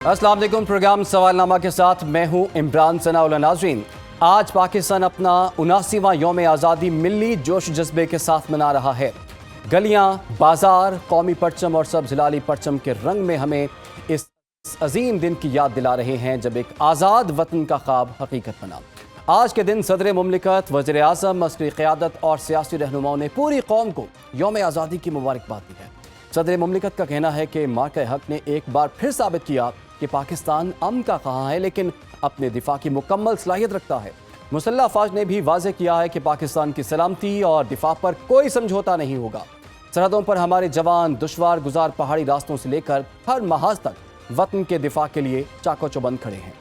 अस्सलाम वालेकुम। प्रोग्राम सवालनामा के साथ मैं हूं इमरान सनाउल्लाह। नाज़रीन, आज पाकिस्तान अपना 79वां यौम आज़ादी मिली जोश जज्बे के साथ मना रहा है। गलियां, बाजार कौमी परचम और सब हिलाली परचम के रंग में हमें इस अजीम दिन की याद दिला रहे हैं जब एक आज़ाद वतन का ख्वाब हकीकत बना। आज के दिन सदर मुमलिकत, वज़ीर आज़म, अस्करी क़यादत और सियासी रहनुमाओं ने पूरी कौम को यौम आज़ादी की मुबारकबाद दी है। सदर मुमलिकत का कहना है कि मार्का हक ने एक बार फिर साबित किया कि पाकिस्तान अमन का कहाँ है लेकिन अपने दिफा की मुकम्मल सलाहियत रखता है। मुसल्लह अफवाज ने भी वाज़ेह किया है कि पाकिस्तान की सलामती और दिफा पर कोई समझौता नहीं होगा। सरहदों पर हमारे जवान दुश्वार गुजार पहाड़ी रास्तों से लेकर हर महाज तक वतन के दिफा के लिए चाको चौबंद खड़े हैं।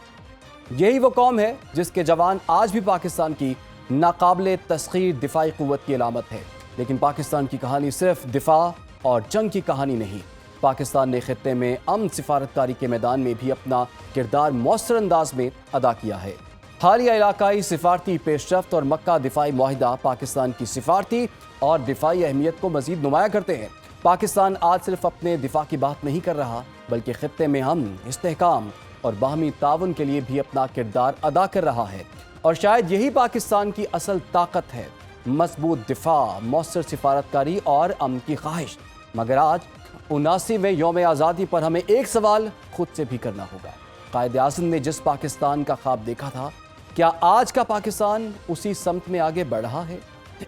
यही वो कौम है जिसके जवान आज भी पाकिस्तान की नाकाबिले तस्खीर दिफाई क़ुव्वत की अलामत है। लेकिन पाकिस्तान की कहानी सिर्फ दिफा और जंग की कहानी नहीं। पाकिस्तान ने खित्ते में अमन सिफारतकारी के मैदान में भी अपना किरदार मौसर अंदाज में अदा किया है। हालिया इलाकाई सिफारती पेशरफ्त और मक्का दिफाई मुआहिदा पाकिस्तान की सिफारती और दिफाई अहमियत को मज़ीद नुमाया करते हैं। पाकिस्तान आज सिर्फ अपने दिफा की बात नहीं कर रहा बल्कि खित्ते में अमन, इस्तेहकाम और बाहमी ताउन के लिए भी अपना किरदार अदा कर रहा है। और शायद यही पाकिस्तान की असल ताकत है, मजबूत दिफा, मौसर सिफारतकारी और अमन की ख्वाहिश। मगर आज 79वें यौम आज़ादी पर हमें एक सवाल खुद से भी करना होगा। कायद आज़म ने जिस पाकिस्तान का ख्वाब देखा था, क्या आज का पाकिस्तान उसी समत में आगे बढ़ रहा है?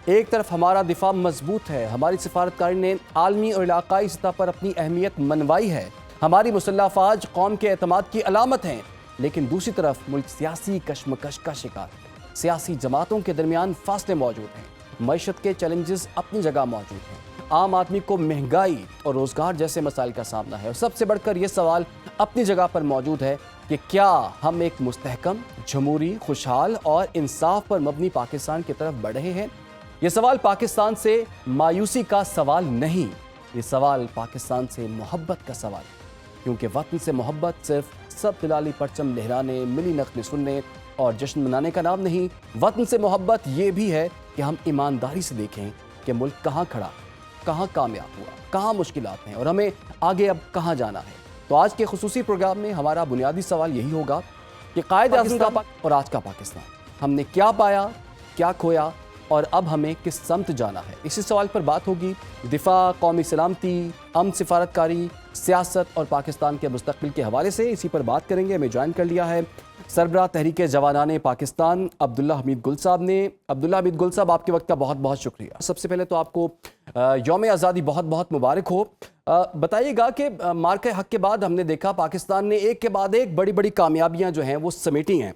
एक तरफ हमारा दिफा मजबूत है, हमारी सिफारतकारी ने आलमी और इलाकाई सतह पर अपनी अहमियत मनवाई है, हमारी मुसल्लह अफवाज कौम के एतमाद की अलामत हैं। लेकिन दूसरी तरफ मुल्क सियासी कशमकश का शिकार है। सियासी जमातों के दरमियान फासले मौजूद हैं, मईशत के चैलेंजेस अपनी जगह मौजूद हैं, आम आदमी को महंगाई और रोज़गार जैसे मसाइल का सामना है। और सबसे बढ़कर यह सवाल अपनी जगह पर मौजूद है कि क्या हम एक मुस्तहकम, जमहूरी, खुशहाल और इंसाफ पर मबनी पाकिस्तान की तरफ बढ़ रहे हैं? ये सवाल पाकिस्तान से मायूसी का सवाल नहीं, ये सवाल पाकिस्तान से मोहब्बत का सवाल है। क्योंकि वतन से मोहब्बत सिर्फ सब हिलाली परचम लहराने, मिली नगमे सुनने और जश्न मनाने का नाम नहीं। वतन से मोहब्बत ये भी है कि हम ईमानदारी से देखें कि मुल्क कहाँ खड़ा, कहाँ कामयाब हुआ, कहाँ मुश्किलात हैं और हमें आगे अब कहाँ जाना है। तो आज के खुसूसी प्रोग्राम में हमारा बुनियादी सवाल यही होगा कि कायद आज़म का और आज का पाकिस्तान, हमने क्या पाया, क्या खोया और अब हमें किस समत जाना है। इसी सवाल पर बात होगी। दिफा, कौमी सलामती, अमन सिफारतकारी, सियासत और पाकिस्तान के मुस्तकबिल के हवाले से इसी पर बात करेंगे। हमें ज्वाइन कर लिया है सरबराह तहरीक जवानाने पाकिस्तान अब्दुल्ला हमीद गुल साहब ने। अब्दुल्ला हमीद गुल साहब, आपके वक्त का बहुत बहुत शुक्रिया। सबसे पहले तो आपको यौम आज़ादी बहुत बहुत मुबारक हो। बताइएगा कि मार्का हक के बाद हमने देखा पाकिस्तान ने एक के बाद एक बड़ी बड़ी कामयाबियां जो हैं वो समेटी हैं।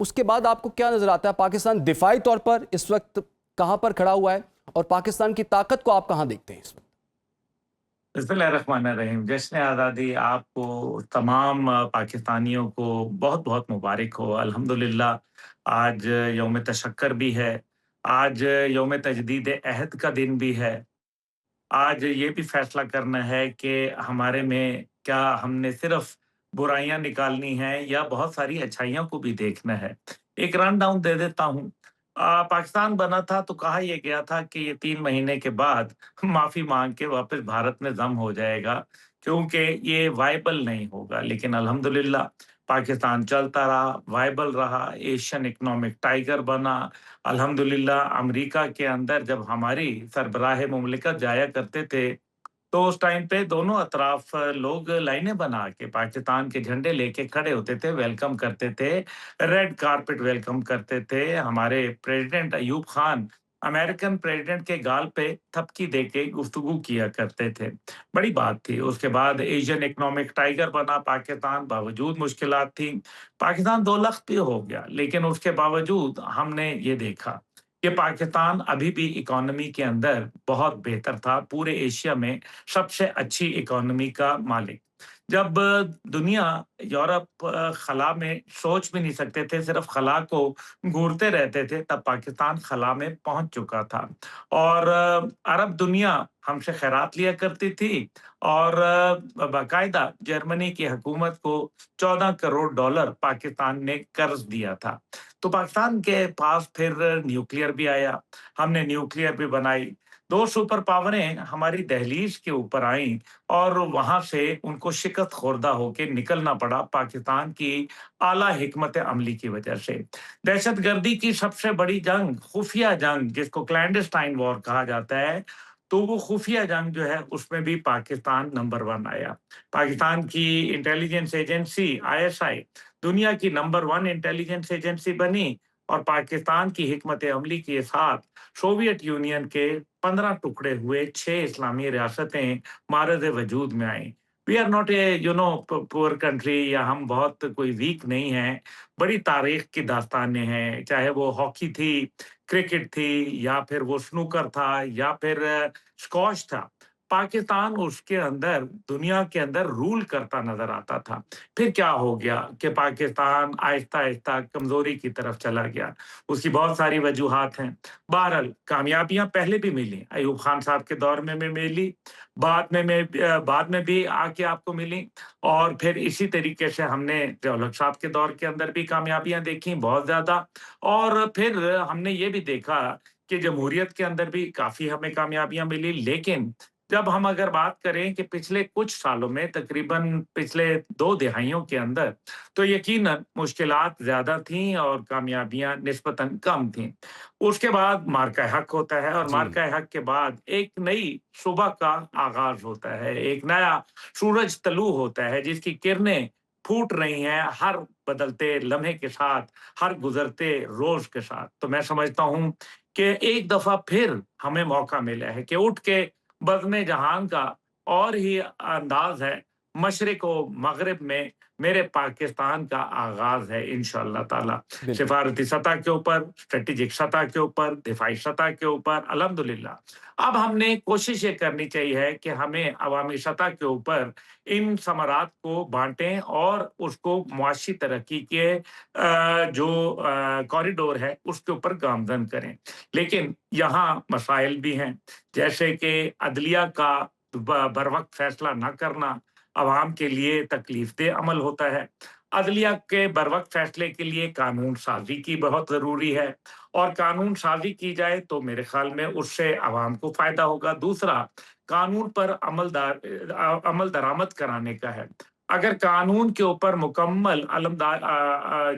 उसके बाद आपको क्या नज़र आता है, पाकिस्तान दिफाई तौर पर इस वक्त कहाँ पर खड़ा हुआ है और पाकिस्तान की ताकत को आप कहाँ देखते हैं इस वक्त? बिस्मिल्लाहिर्रहमानिर्रहीम। जश्न आज़ादी आपको तमाम पाकिस्तानियों को बहुत बहुत मुबारक हो। अल्हम्दुलिल्लाह आज यौम तशक्कर भी है, आज यौम तजदीद अहद का दिन भी है। आज ये भी फैसला करना है कि हमारे में क्या हमने सिर्फ बुराइयां निकालनी हैं या बहुत सारी अच्छाइयों को भी देखना है। एक रन डाउन दे देता हूँ। पाकिस्तान बना था तो कहा यह गया था कि ये 3 महीने के बाद माफी मांग के वापस भारत में जम हो जाएगा क्योंकि ये वायबल नहीं होगा। लेकिन अल्हम्दुलिल्लाह पाकिस्तान चलता रहा, वायबल रहा, एशियन इकोनॉमिक टाइगर बना। अल्हम्दुलिल्लाह अमेरिका के अंदर जब हमारी सरबराह मुमलिकत जाया करते थे, तो उस टाइम पे दोनों अतराफ लोग लाइनें बना के पाकिस्तान के झंडे लेके खड़े होते थे, वेलकम करते थे, रेड कारपेट वेलकम करते थे। हमारे president Ayub Khan American president के गाल पे थपकी दे के गुफ्तगू किया करते थे। बड़ी बात थी। उसके बाद एशियन इकोनॉमिक टाइगर बना पाकिस्तान, बावजूद मुश्किलात थी। पाकिस्तान 2 लख्त भी हो गया, लेकिन उसके बावजूद हमने ये देखा कि पाकिस्तान अभी भी इकोनॉमी के अंदर बहुत बेहतर था, पूरे एशिया में सबसे अच्छी इकोनॉमी का मालिक। जब दुनिया यूरोप खला में सोच भी नहीं सकते थे, सिर्फ खला को घूरते रहते थे, तब पाकिस्तान खला में पहुंच चुका था। और अरब दुनिया हमसे खैरात लिया करती थी और बाकायदा जर्मनी की हुकूमत को 14 करोड़ डॉलर पाकिस्तान ने कर्ज दिया था। तो पाकिस्तान के पास फिर न्यूक्लियर भी आया, हमने न्यूक्लियर भी बनाई। दो सुपर पावरें हमारी दहलीज के ऊपर आईं और वहां से उनको शिकस्त खुर्दा होके निकलना पड़ा पाकिस्तान की आला हिकमत अमली की वजह से। दहशतगर्दी की सबसे बड़ी जंग, खुफिया जंग, जिसको क्लैंडस्टाइन वॉर कहा जाता है, तो वो खुफिया जंग जो है उसमें भी पाकिस्तान नंबर 1 आया। पाकिस्तान की इंटेलिजेंस एजेंसी आईएसआई दुनिया की नंबर 1 इंटेलिजेंस एजेंसी बनी और पाकिस्तान की हिकमत अमली के साथ सोवियत यूनियन के 15 टुकड़े हुए 6 इस्लामी रियासतें मारज़ वजूद में आईं। We are not a poor country, या हम बहुत कोई वीक नहीं हैं। बड़ी तारीख की दास्तानें हैं, चाहे वो हॉकी थी, क्रिकेट थी, या फिर वो स्नूकर था, या फिर स्क्वॉश था। पाकिस्तान उसके अंदर दुनिया के अंदर रूल करता नजर आता था। फिर क्या हो गया कि पाकिस्तान आहिस्ता-आहिस्ता कमज़ोरी की तरफ चला गया। उसकी बहुत सारी वजूहात हैं। बहरहाल कामयाबियाँ पहले भी मिली, अयूब खान साहब के दौर में भी मिली, बाद में भी आके आपको मिली, और फिर इसी तरीके से हमने ज़िया-उल-हक साहब के दौर के अंदर भी कामयाबियाँ देखी बहुत ज़्यादा, और फिर हमने ये भी देखा कि जमहूरियत के अंदर भी काफ़ी हमें कामयाबियाँ मिली। लेकिन जब हम अगर बात करें कि पिछले कुछ सालों में, तकरीबन पिछले 2 दिहाइयों के अंदर, तो यकीनन मुश्किलात ज़्यादा थीं और कामयाबियाँ निस्बतन कम थीं। उसके बाद मार्का हक होता है, और जी। मार्का हक के बाद एक नई सुबह का आगाज़ होता है, एक नया सूरज तलू होता है जिसकी किरणें फूट रही हैं हर बदलते लम्हे के साथ, हर गुज़रते रोज़ के साथ। तो मैं समझता हूँ कि एक दफ़ा फिर हमें मौका मिला है कि उठ के बज़्म जहान का और ही अंदाज़ है, मशरिक़ व मग़रिब में मेरे पाकिस्तान का आगाज़ है इंशाअल्लाह ताला। बिल्कुल। सिफ़ारती सतह के ऊपर, स्ट्रैटेजिक सतह के ऊपर, दिफ़ाई सतह के ऊपर अल्हम्दुलिल्लाह। अब हमने कोशिश ये करनी चाहिए है कि हमें अवामी सतह के ऊपर इन समरात को बाँटें और उसको मुआशी तरक्की के जो कॉरिडोर है उसके ऊपर गामज़न करें। लेकिन यहाँ मसाइल भी हैं, जैसे कि अदलिया का बरवक़्त फैसला ना करना अवाम के लिए तकलीफ़देह अमल होता है। अदलिया के बरवक़्त फैसले के लिए कानून साज़ी की बहुत ज़रूरी है, और कानून साज़ी की जाए तो मेरे ख़्याल में उससे अवाम को फ़ायदा होगा। दूसरा, कानून पर अमल दरामद कराने का है। अगर कानून के ऊपर मुकम्मल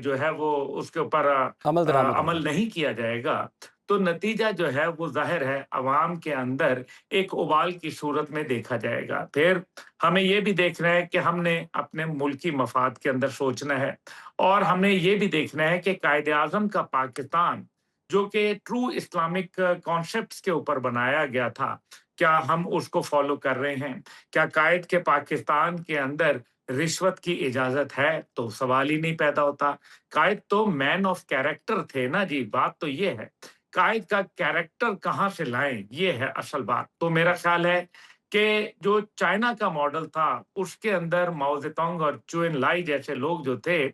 जो है वो उसके ऊपर अमल दरामद अमल होगा। नहीं किया जाएगा, तो नतीजा जो है वो ज़ाहिर है अवाम के अंदर एक उबाल की सूरत में देखा जाएगा। फिर हमें ये भी देखना है कि हमने अपने मुल्की मफ़ाद के अंदर सोचना है, और हमें ये भी देखना है कि कायदे-आज़म का पाकिस्तान, जो कि ट्रू इस्लामिक कॉन्सेप्ट्स के ऊपर बनाया गया था, क्या हम उसको फ़ॉलो कर रहे हैं? क्या कायद के पाकिस्तान के अंदर रिश्वत की इजाज़त है? तो सवाल ही नहीं पैदा होता। कायद तो मैन ऑफ कैरेक्टर थे ना जी, बात तो ये है। कायद का कैरेक्टर कहाँ से लाएँ, ये है असल बात। तो मेरा ख़्याल है कि जो चाइना का मॉडल था, उसके अंदर माओ ज़ेडुंग और चू एन-लाई जैसे लोग जो थे,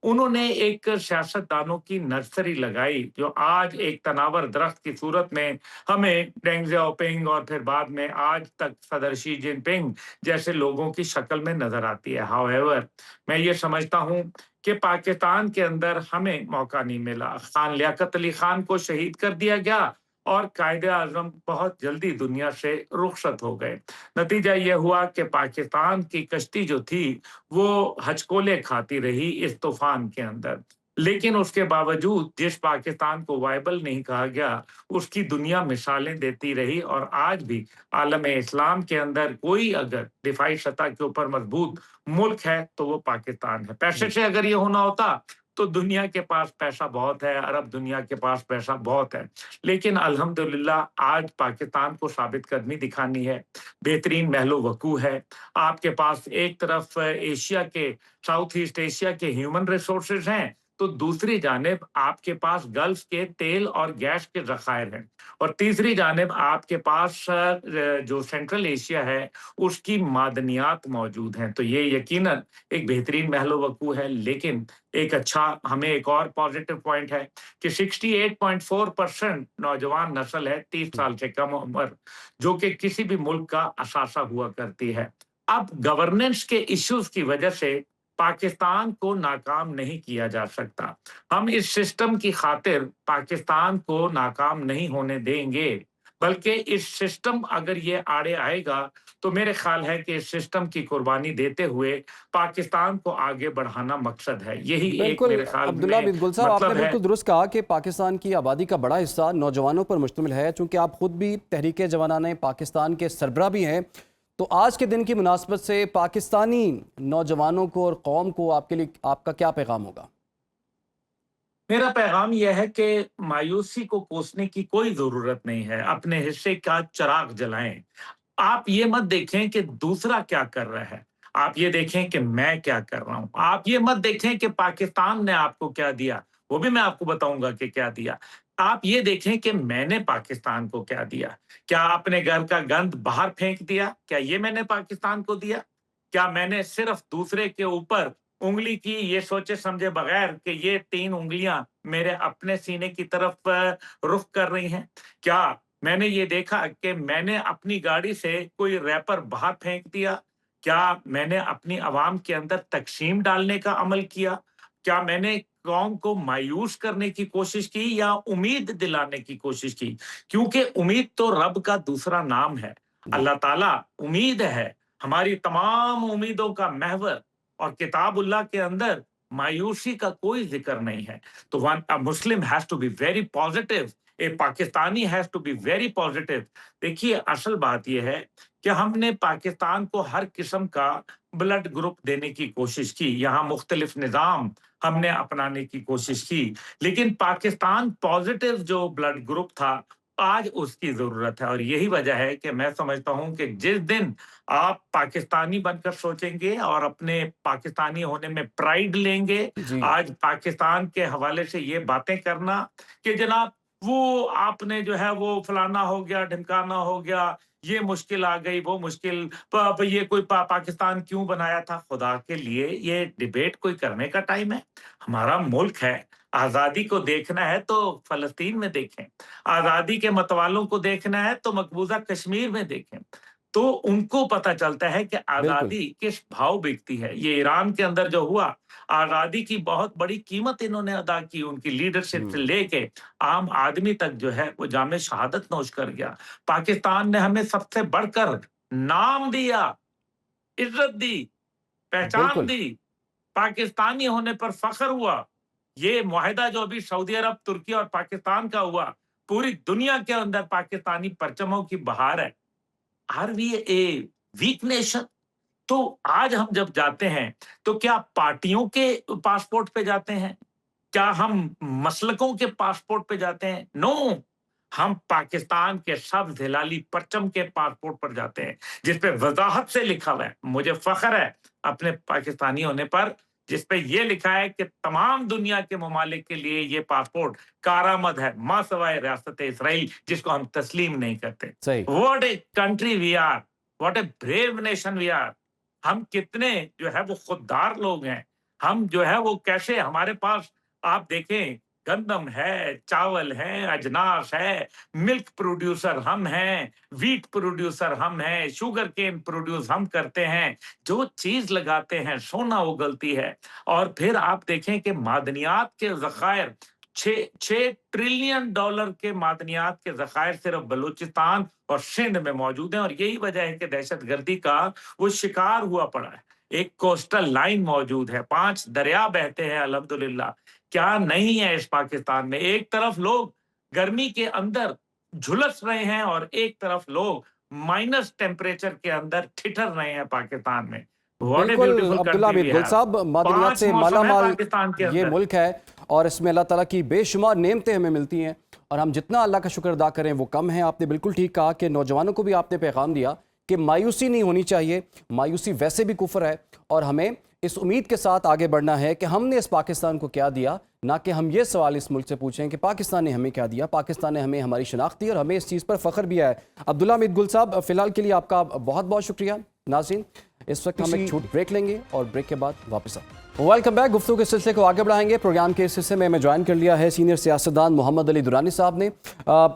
उन्होंने एक सियासतदानों की नर्सरी लगाई, जो आज एक तनावर दरख्त की सूरत में हमें डेंग ज़ियाओपिंग और फिर बाद में आज तक सदर शी जिनपिंग जैसे लोगों की शक्ल में नज़र आती है। हाउएवर, मैं ये समझता हूँ कि पाकिस्तान के अंदर हमें मौका नहीं मिला। खान लियाकत अली खान को शहीद कर दिया गया और कायदे-आज़म बहुत जल्दी दुनिया से रुखसत हो गए। नतीजा ये हुआ कि पाकिस्तान की कश्ती जो थी, वो हचकोले खाती रही इस तूफ़ान के अंदर। लेकिन उसके बावजूद जिस पाकिस्तान को वायबल नहीं कहा गया, उसकी दुनिया मिसालें देती रही, और आज भी आलम-ए-इस्लाम के अंदर कोई अगर दिफ़ाई सतह के ऊपर मज़बूत मुल्क है, तो वो पाकिस्तान है। पैसे बिल्कुल। से अगर ये होना होता, तो दुनिया के पास पैसा बहुत है, अरब दुनिया के पास पैसा बहुत है। लेकिन अल्हम्दुलिल्लाह आज पाकिस्तान को साबित कदमी दिखानी है, बेहतरीन महलो-वक़ूअ है। आपके पास एक तरफ एशिया के, साउथ ईस्ट एशिया के ह्यूमन रिसोर्सेज़ हैं, तो दूसरी जानिब आपके पास गल्फ़ के तेल और गैस के ज़खायर हैं, और तीसरी जानिब आपके पास जो सेंट्रल एशिया है, उसकी मादनियात मौजूद हैं। तो ये यकीनन एक बेहतरीन महलो-वक़ूअ है। लेकिन एक अच्छा हमें एक और पॉज़िटिव पॉइंट है कि 68.4% नौजवान नस्ल है 30 जी। साल से कम उम्र, जो कि किसी भी मुल्क का असासा हुआ करती है। अब गवर्नेंस के इश्यूज़ की वजह से पाकिस्तान को नाकाम नहीं किया जा सकता। हम इस सिस्टम की खातिर पाकिस्तान को नाकाम नहीं होने देंगे। बल्कि इस सिस्टम अगर ये आड़े आएगा तो मेरे ख्याल है कि इस सिस्टम की कुर्बानी देते हुए पाकिस्तान को आगे बढ़ाना मकसद है। यही एक बिल्कुल मेरे ख्याल अब्दुल्ला में बिन गुल साहब, आपने मतलब है। बिल्कुल दुरुस्त कहा कि पाकिस्तान की आबादी का बड़ा हिस्सा नौजवानों पर मुश्तमिल है। चूंकि आप खुद भी तहरीक जवानाने पाकिस्तान के सरबराह भी हैं, तो आज के दिन की मुनासबत से पाकिस्तानी नौजवानों को और कौम को आपके लिए आपका क्या पैगाम होगा? मेरा पैगाम यह है कि मायूसी को कोसने की कोई जरूरत नहीं है। अपने हिस्से का चिराग जलाएं। आप ये मत देखें कि दूसरा क्या कर रहा है, आप ये देखें कि मैं क्या कर रहा हूं। आप ये मत देखें कि पाकिस्तान ने आपको क्या दिया, वो भी मैं आपको बताऊंगा कि क्या दिया। आप ये देखें कि मैंने पाकिस्तान को क्या दिया। क्या अपने घर का गंद बाहर फेंक दिया, क्या ये मैंने पाकिस्तान को दिया? क्या मैंने सिर्फ दूसरे के ऊपर उंगली की ये सोचे समझे बगैर कि ये 3 उंगलियां मेरे अपने सीने की तरफ रुख कर रही हैं? क्या मैंने ये देखा कि मैंने अपनी गाड़ी से कोई रैपर बाहर फेंक दिया? क्या मैंने अपनी आवाम के अंदर तक़सीम डालने का अमल किया? क्या मैंने कौम को मायूस करने की कोशिश की या उम्मीद दिलाने की कोशिश की? क्योंकि उम्मीद तो रब का दूसरा नाम है। जी अल्लाह ताला उम्मीद है, हमारी तमाम उम्मीदों का महवर, और किताबुल्लाह के अंदर मायूसी का कोई ज़िक्र नहीं है। तो one a Muslim has to be very positive, a Pakistani has to be very positive. देखिए, असल बात ये है कि हमने पाकिस्तान को हर किस्म का ब्लड ग्रुप देने की कोशिश की, यहाँ मुख्तलिफ निज़ाम हमने अपनाने की कोशिश की, लेकिन पाकिस्तान पॉज़िटिव जो ब्लड ग्रुप था, आज उसकी ज़रूरत है। और यही वजह है कि मैं समझता हूँ कि जिस दिन आप पाकिस्तानी बनकर सोचेंगे और अपने पाकिस्तानी होने में प्राइड लेंगे, जी आज पाकिस्तान के हवाले से ये बातें करना कि जनाब वो आपने जो है वो फलाना हो गया, ढिमकाना हो गया, ये मुश्किल आ गई, वो मुश्किल ये कोई पाकिस्तान क्यों बनाया था? खुदा के लिए ये डिबेट कोई करने का टाइम है? हमारा मुल्क है, आज़ादी को देखना है तो फ़लस्तीन में देखें, आज़ादी के मतवालों को देखना है तो मकबूज़ा कश्मीर में देखें। तो उनको पता चलता है कि बिल्कुल। आज़ादी किस भाव बिकती है। ये ईरान के अंदर जो हुआ, आज़ादी की बहुत बड़ी कीमत इन्होंने अदा की, उनकी लीडरशिप से लेके आम आदमी तक जो है वो जामे शहादत नोश कर गया। पाकिस्तान ने हमें सबसे बढ़कर नाम दिया, इज़्ज़त दी, पहचान बिल्कुल दी, पाकिस्तानी होने पर फ़ख्र हुआ। ये मुआहिदा जो अभी सऊदी अरब, तुर्की और पाकिस्तान का हुआ, पूरी दुनिया के अंदर पाकिस्तानी परचमों की बहार है। Are we a weak nation? तो आज हम जब जाते हैं तो क्या पार्टियों के पासपोर्ट पे जाते हैं? क्या हम मसलकों के पासपोर्ट पे जाते हैं? नो, हम पाकिस्तान के सब्ज़ हिलाली परचम के पासपोर्ट पर जाते हैं, जिस पे वज़ाहत से लिखा हुआ है, मुझे फ़ख्र है अपने पाकिस्तानी होने पर, जिस पे ये लिखा है कि तमाम दुनिया के ममालिक के लिए ये पासपोर्ट कारआमद है, माँ सवाए रियासत इस्राइल, जिसको हम तस्लीम नहीं करते। सही। What a country we are, what a brave nation we are. हम कितने जो है वो खुददार लोग हैं। हम जो है वो कैसे हमारे पास आप देखें गंदम है, चावल है, अजनास है, मिल्क प्रोड्यूसर हम हैं, व्हीट प्रोड्यूसर हम हैं, शुगर केन प्रोड्यूस हम करते हैं। जो चीज़ लगाते हैं सोना उगलती है। और फिर आप देखें कि मादनियात के ज़खायर 6 ट्रिलियन डॉलर के मादनियात के ज़खायर सिर्फ बलूचिस्तान और सिंध में मौजूद हैं, और यही वजह है कि दहशतगर्दी का वो शिकार हुआ पड़ा है। एक कोस्टल लाइन मौजूद है, 5 दरिया बहते हैं अल्हम्दुलिल्लाह। क्या नहीं है इस पाकिस्तान में? एक तरफ लोग गर्मी के अंदर झुलस रहे हैं और एक तरफ लोग माइनस टेम्परेचर के अंदर ठिठर रहे हैं पाकिस्तान में। व्हाट ए बिल्कुल ब्यूटीफुल अब्दुल्ला कंट्री वी बिन गुल हैव। साहब, मादनियात 5 से मौसम है मालामाल पाकिस्तान के ये अंदर। मुल्क है और इसमें अल्लाह ताला की बेशुमार नेमतें हमें मिलती हैं, और हम जितना अल्लाह का शुक्र अदा करें वो कम है। आपने बिल्कुल ठीक कहा कि नौजवानों को भी आपने पैगाम दिया कि मायूसी नहीं होनी चाहिए। मायूसी वैसे भी कुफ्र है, और हमें इस उम्मीद के साथ आगे बढ़ना है कि हमने इस पाकिस्तान को क्या दिया, ना कि हम ये सवाल इस मुल्क से पूछें कि पाकिस्तान ने हमें क्या दिया। पाकिस्तान ने हमें हमारी शनाख्त दी और हमें इस चीज़ पर फ़ख्र भी है। अब्दुल्ला बिन गुल साहब, फ़िलहाल के लिए आपका बहुत बहुत शुक्रिया। नाज़रीन, इस वक्त हम एक छोटी ब्रेक लेंगे और ब्रेक के बाद वापस वेलकम बैक। गुफ्तगू के सिलसिले को आगे बढ़ाएंगे। प्रोग्राम के इस हिस्से में हमें ज्वाइन कर लिया है सीनियर सियासतदान मोहम्मद अली दुरानी साहब ने।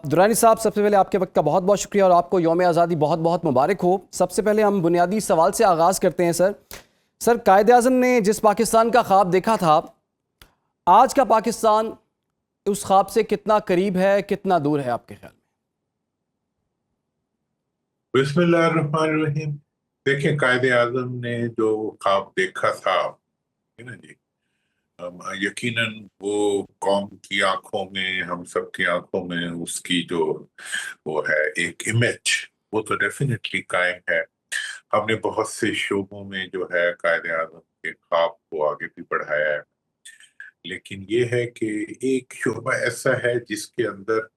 दुरानी साहब, सबसे पहले आपके वक्त का बहुत बहुत शुक्रिया और आपको यौम आज़ादी बहुत बहुत मुबारक हो। सबसे पहले हम बुनियादी सवाल से आगाज़ करते हैं। सर, कायदे आज़म ने जिस पाकिस्तान का ख्वाब देखा था, आज का पाकिस्तान उस ख्वाब से कितना करीब है, कितना दूर है आपके ख्याल में? बिस्मिल्लाहिर्रहमानिर्रहीम। देखिए, कायद आजम ने जो ख्वाब देखा था, है ना जी, यकीनन वो कौम की आंखों में, हम सब की आंखों में उसकी जो वो है एक इमेज, वो तो डेफिनेटली कायम है। हमने बहुत से शोबों में जो है कायद आजम के ख्वाब को आगे भी बढ़ाया है, लेकिन ये है कि एक शोबा ऐसा है जिसके अंदर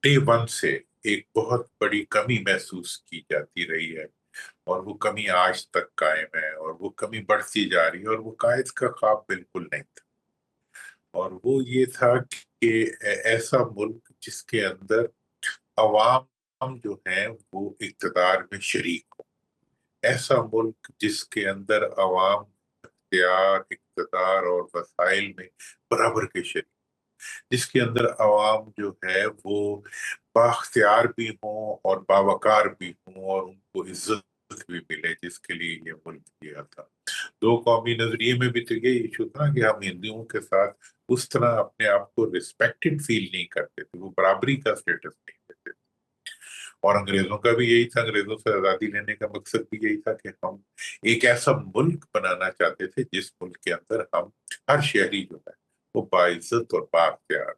डे वन से एक बहुत बड़ी कमी महसूस की जाती रही है, और वो कमी आज तक कायम है, और वो कमी बढ़ती जा रही है, और वो कायद का ख्वाब बिल्कुल नहीं था। और वो ये था कि ऐसा मुल्क जिसके अंदर अवाम जो है वो इक़्तिदार में शरीक हो, ऐसा मुल्क जिसके अंदर अवाम इख्तियार, इक़्तिदार और वसाइल में बराबर के शरीक, जिसके अंदर अवाम जो है वो बाख्तियार भी हों और बावकार भी हों, और उनको इज्जत भी मिले जिसके लिए ये मुल्क दिया था। दो कौमी नजरिए में भी तो ये इशू था कि हम हिंदुओं के साथ उस तरह अपने आप को रिस्पेक्टेड फील नहीं करते थे, वो बराबरी का स्टेटस नहीं देते थे। और अंग्रेजों का भी यही था, अंग्रेजों से आजादी लेने का मकसद भी यही था कि हम एक ऐसा मुल्क बनाना चाहते थे जिस मुल्क के अंदर हम हर शहरी जो है वो बाइज्जत और बाख्तियार।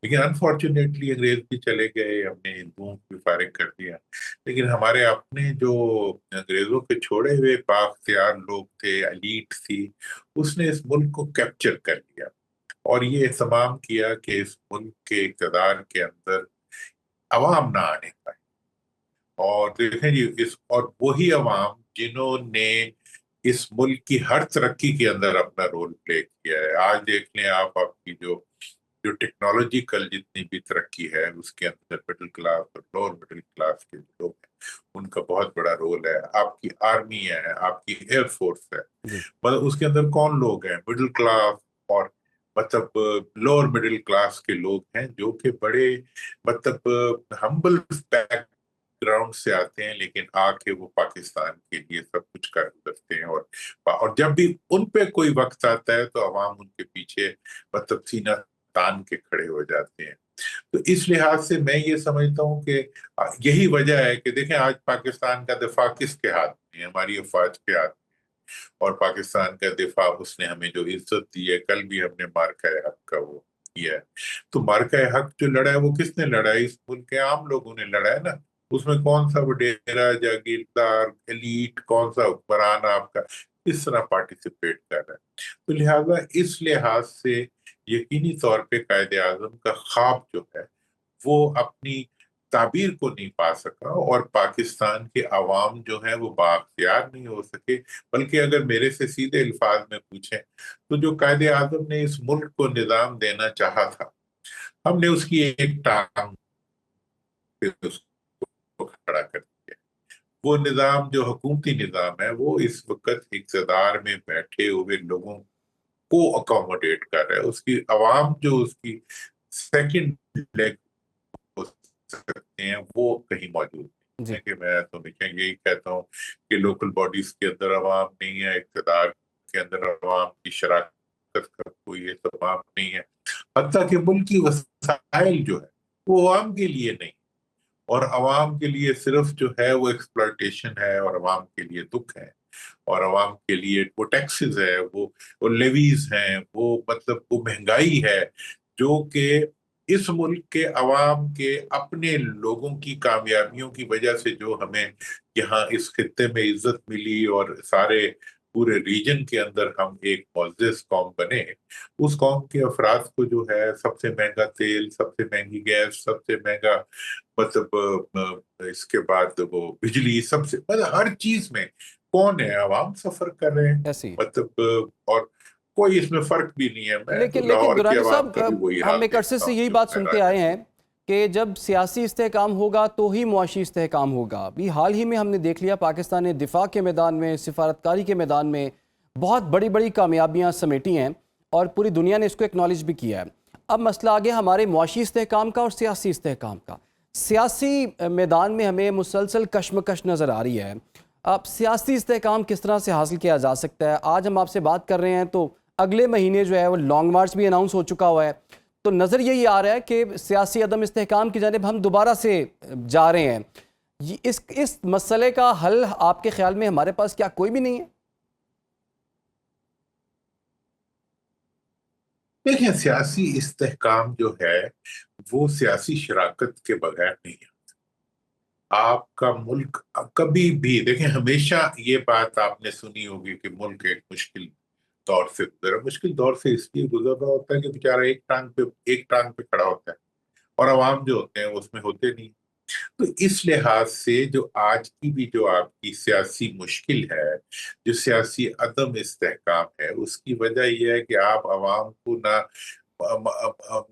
लेकिन अनफॉर्चुनेटली अंग्रेज भी चले गए, हमने हिंदुओं को भी फारिग कर दिया, लेकिन हमारे अपने जो अंग्रेजों के छोड़े हुए बाख्तियार लोग थे, एलीट थी, उसने इस मुल्क को कैप्चर कर लिया, और ये एहतमाम किया कि इस मुल्क के इक़्तिदार के अंदर अवाम ना आने पाए। और देखें जी, इस और वही अवाम जिन्होंने इस मुल्क की हर तरक्की के अंदर अपना रोल प्ले किया है। आज देख लें आप, आपकी जो जो टेक्नोलॉजिकल जितनी भी तरक्की है उसके अंदर मिडिल क्लास और लोअर मिडिल क्लास के जो लोग हैं उनका बहुत बड़ा रोल है। आपकी आर्मी है, आपकी एयरफोर्स है, जी। मतलब उसके अंदर कौन लोग हैं? मिडिल क्लास और मतलब लोअर मिडिल क्लास के लोग हैं, जो कि बड़े मतलब हम्बल बैकग्राउंड से आते हैं, लेकिन आके वो पाकिस्तान के लिए सब कुछ कर गुजरते हैं। और जब भी उन पे कोई वक्त आता है तो अवाम उनके पीछे मतलब सीना तान के खड़े हो जाते हैं। तो इस लिहाज से मैं ये समझता हूँ कि यही वजह है कि देखें, आज पाकिस्तान का दिफा किसके हाथ में है? हमारी अफवाज के हाथ में। और पाकिस्तान का दिफा, उसने हमें जो इज्जत दी है, कल भी हमने मार्का हक का वो किया है। तो मार्का हक जो लड़ा है वो किसने लड़ा है? इस मुल्क के आम लोगों ने लड़ा है ना। उसमें कौन सा वडेरा, जागीरदार, एलीट, कौन सा हुक्मरान आपका इस तरह पार्टिसिपेट कर रहा है? तो लिहाजा इस लिहाज से यकीनी तौर पे कायदे आजम का ख्वाब जो है वो अपनी ताबीर को नहीं पा सका, और पाकिस्तान के अवाम जो है वो बाख्तियार नहीं हो सके। बल्कि अगर मेरे से सीधे अल्फाज में पूछें तो जो कायदे आजम ने इस मुल्क को निजाम देना चाहा था, हमने उसकी एक टांग पे उसको खड़ा कर दिया। वो निजाम जो हुकूमती निजाम है वो इस वक्त इक़्तिदार में बैठे हुए लोगों को अकोमोडेट कर रहा है। उसकी अवाम जो उसकी सेकंड लेग हो सकते हैं वो कहीं मौजूद नहीं है। जी। कि मैं तो हमेशा यही कहता हूँ कि लोकल बॉडीज के अंदर अवाम नहीं है, इक़्तिदार के अंदर अवाम की शराकत का कोई एहतमाम नहीं है। हत्ता कि मुल्की वसाइल जो है वो अवाम के लिए नहीं, और अवाम के लिए सिर्फ जो है वो एक्सप्लॉयटेशन है, और अवाम के लिए दुख है, और अवाम के लिए वो टैक्सेस है, वो लेवीज हैं, वो मतलब वो महंगाई है, जो कि इस मुल्क के अवाम के अपने लोगों की कामयाबियों की वजह से जो हमें यहाँ इस खित्ते में इज्जत मिली, और सारे पूरे रीजन के अंदर हम एक मुअज़्ज़ज़ कौम बने। उस कौम के अफराद को जो है सबसे महंगा तेल, सबसे महंगी गैस, सबसे महंगा मतलब इसके बाद वो बिजली, सबसे मतलब हर चीज में कौन है? आवाम सफर कर रहे हैं। ऐसी। मतलब और कोई इसमें फर्क भी नहीं है। मैं तो लेकिन लेकिन लाहौर की दुरानी आवाम साहब, का भी वही हाल हम एक अरसे देखता से हूँ यही जो बात मैं सुनते आए हैं राजस्थान। कि जब सियासी इस्तेहकाम होगा तो ही मुआशी इस्तेहकाम होगा। अभी हाल ही में हमने देख लिया, पाकिस्तान ने दिफा के मैदान में, सिफारतकारी के मैदान में बहुत बड़ी बड़ी कामयाबियाँ समेटी हैं, और पूरी दुनिया ने इसको एक्नॉलेज भी किया है। अब मसला आ गया हमारे मुआशी इस्तेहकाम का और सियासी इस्तेहकाम का। सियासी मैदान में हमें मुसलसल कशमकश नज़र आ रही है। अब सियासी इस्तेहकाम किस तरह से हासिल किया जा सकता है? आज हम आपसे बात कर रहे हैं तो अगले महीने जो है वो लॉन्ग मार्च भी अनाउंस हो चुका हुआ है। تو نظر یہی آ رہا ہے کہ سیاسی عدم استحکام کی جانب ہم دوبارہ سے جا رہے ہیں. اس مسئلے کا حل آپ کے خیال میں ہمارے پاس کیا کوئی بھی نہیں ہے؟ دیکھیں، سیاسی استحکام جو ہے وہ سیاسی شراکت کے بغیر نہیں ہے. آپ کا ملک کبھی بھی دیکھیں، ہمیشہ یہ بات آپ نے سنی ہوگی کہ ملک ایک مشکل دور سے گزرا. مشکل دور سے اس لیے گزر رہا ہوتا ہے کہ بیچارہ ایک ٹانگ پہ کھڑا ہوتا ہے اور عوام جو ہوتے ہیں اس میں ہوتے نہیں. تو اس لحاظ سے جو آج کی بھی جو آپ کی سیاسی مشکل ہے، جو سیاسی عدم استحکام ہے، اس کی وجہ یہ ہے کہ آپ عوام کو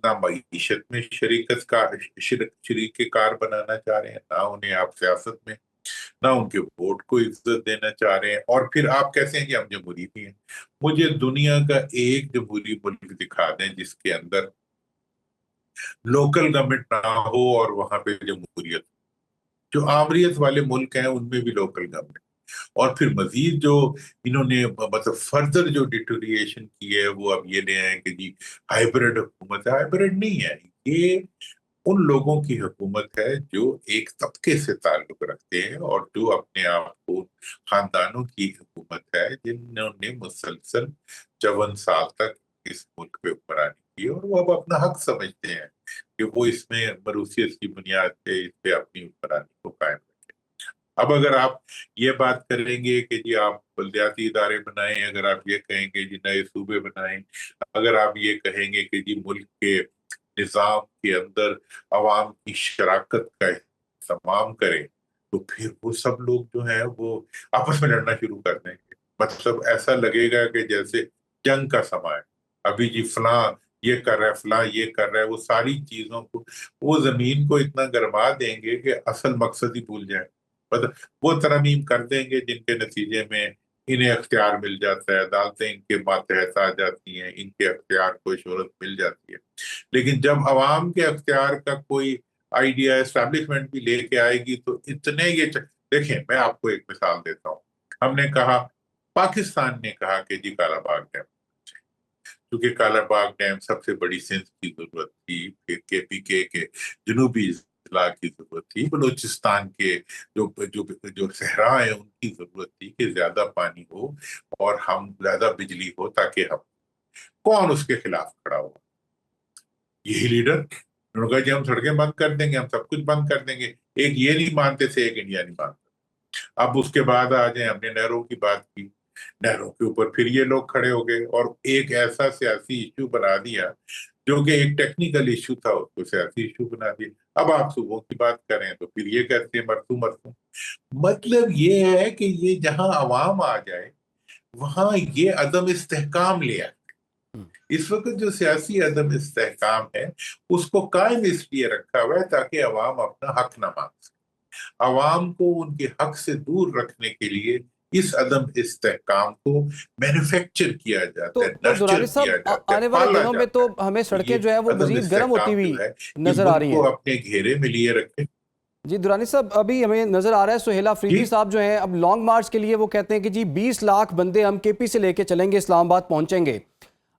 نہ معیشت میں شریک کار بنانا چاہ رہے ہیں، نہ انہیں آپ سیاست میں، نہ ان کے ووٹ کو عزت دینا چاہ رہے ہیں. اور پھر آپ کہتے ہیں کہ ہم جمہوری بھی ہیں. مجھے دنیا کا ایک جمہوری ملک دکھا دیں جس کے اندر لوکل گورنمنٹ نہ ہو اور وہاں پہ جمہوریت. جو آمریت والے ملک ہیں ان میں بھی لوکل گورنمنٹ. اور پھر مزید جو انہوں نے مطلب فردر جو ڈیٹوریشن کی ہے وہ اب یہ لے آئے کہ جی ہائیبرڈ حکومت ہے. ہائیبرڈ نہیں ہے، یہ ان لوگوں کی حکومت ہے جو ایک طبقے سے تعلق رکھتے ہیں اور جو اپنے آپ کو خاندانوں کی حکومت ہے، جنہوں نے مسلسل 54 سال تک اس ملک پہ حکمرانی کی اور وہ اب اپنا حق سمجھتے ہیں کہ وہ اس میں مروثیت کی بنیاد پہ اس پہ اپنی حکمرانی کو قائم رکھیں. اب اگر آپ یہ بات کریں گے کہ جی آپ بلدیاتی ادارے بنائیں، اگر آپ یہ کہیں گے جی نئے صوبے بنائیں، اگر آپ یہ کہیں گے کہ جی ملک کے نظام کے اندر عوام کی شراکت کا اہتمام کریں، تو پھر وہ سب لوگ جو ہیں وہ آپس میں لڑنا شروع کر دیں گے. مطلب ایسا لگے گا کہ جیسے جنگ کا سماں ہے. ابھی جی فلاں یہ کر رہا ہے، فلاں یہ کر رہا ہے، وہ ساری چیزوں کو وہ زمین کو اتنا گرما دیں گے کہ اصل مقصد ہی بھول جائیں. وہ ترمیم کر دیں گے جن کے نتیجے میں انہیں اختیار مل جاتا ہے، عدالتیں ان کے ماتحت آ جاتی ہیں، ان کے اختیار کو شہرت مل جاتی ہے. لیکن جب عوام کے اختیار کا کوئی آئیڈیا اسٹیبلشمنٹ بھی لے کے آئے گی تو اتنے دیکھیں، میں آپ کو ایک مثال دیتا ہوں. ہم نے کہا، پاکستان نے کہا کہ جی کالا باغ ڈیم، کیونکہ کالا باغ ڈیم سب سے بڑی سندھ کی ضرورت تھی، پھر کے پی کے جنوبی اضلاع کی ضرورت تھی، بلوچستان کے جو صحرا ہیں ان کی ضرورت تھی کہ زیادہ پانی ہو اور ہم زیادہ بجلی ہو تاکہ ہم. کون اس کے خلاف کھڑا ہو؟ یہی لیڈر. انہوں نے کہا جی ہم سڑکیں بند کر دیں گے، ہم سب کچھ بند کر دیں گے. ایک یہ نہیں مانتے تھے، ایک انڈیا نہیں مانتا. اب اس کے بعد آ جائیں، ہم نے نہروں کی بات کی، نہروں کے اوپر پھر یہ لوگ کھڑے ہو گئے اور ایک ایسا سیاسی ایشو بنا دیا جو کہ ایک ٹیکنیکل ایشو تھا، اس کو سیاسی ایشو بنا دیا. اب آپ صوبوں کی بات کریں تو پھر یہ کہتے ہیں مرسوں. مطلب یہ ہے کہ یہ جہاں عوام آ جائے وہاں یہ عدم استحکام لے آئے. اس وقت جو سیاسی عدم استحکام ہے اس کو قائم اس لیے رکھا ہوا ہے تاکہ عوام اپنا حق نہ مانگ سکے. عوام کو ان کے حق سے دور رکھنے کے لیے اس عدم استحکام کو مینوفیکچر کیا جاتا ہے، تو نرچر درانی کیا صاحب، جاتا ہے، آنے والے پالا دنوں میں جاتا تو ہے. ہمیں سڑکیں یہ جو ہے وہ عدم مزید گرم ہوتی استحکام ہوئی جو ہے یہ نظر آ ملک رہی کو ہیں. اپنے گھیرے میں لیے رکھے. جی درانی صاحب، ابھی ہمیں نظر آ رہا ہے سہیل آفریدی صاحب جو ہیں اب لانگ مارچ کے لیے وہ کہتے ہیں کہ جی 20 لاکھ بندے ہم کے پی سے لے کے چلیں گے، اسلام آباد پہنچیں گے.